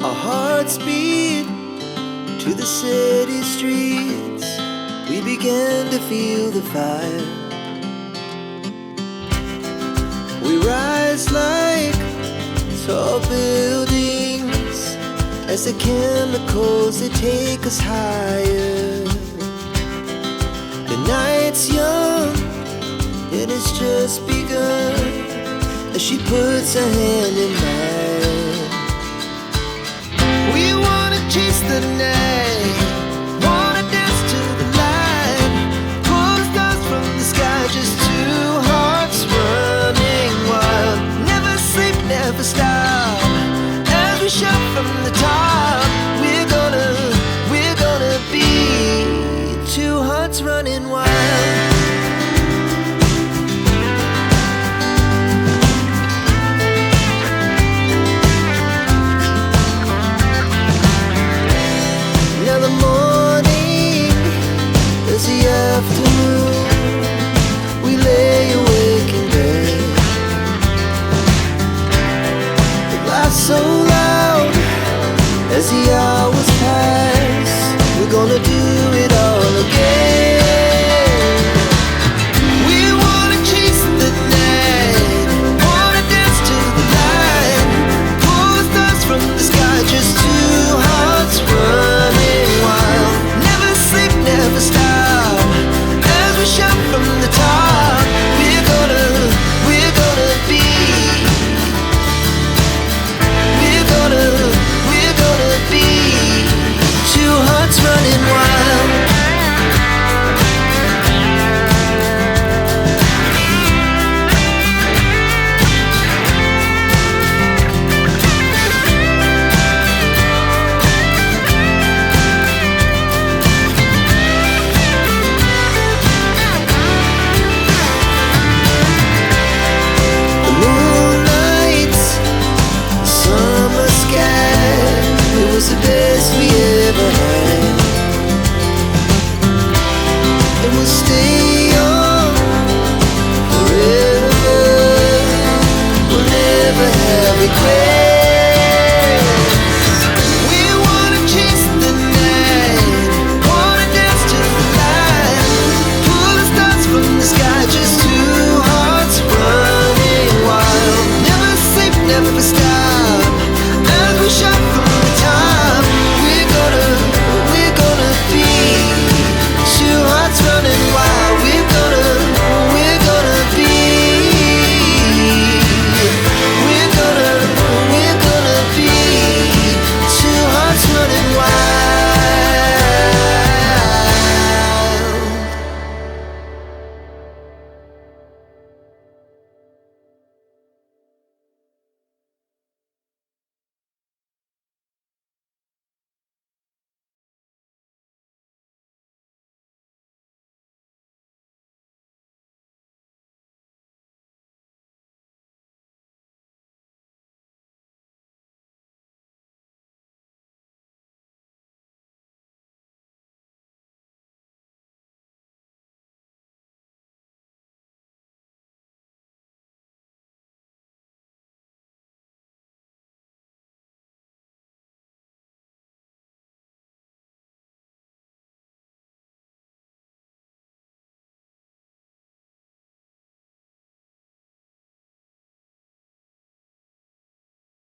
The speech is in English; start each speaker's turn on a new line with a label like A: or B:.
A: Our hearts beat to the city streets. We began to feel the fire. We rise like tall buildings as the chemicals, they take us higher. The night's young, it has just begun, as she puts her hand in mine. We wanna chase the night, wanna dance to the light, pull the stars from the sky, just two hearts running wild. Never sleep, never stop, as we shout from the top. We're gonna be two hearts running wild. Now the morning is the afternoon. We lay awake in bed. It laughs so loud as the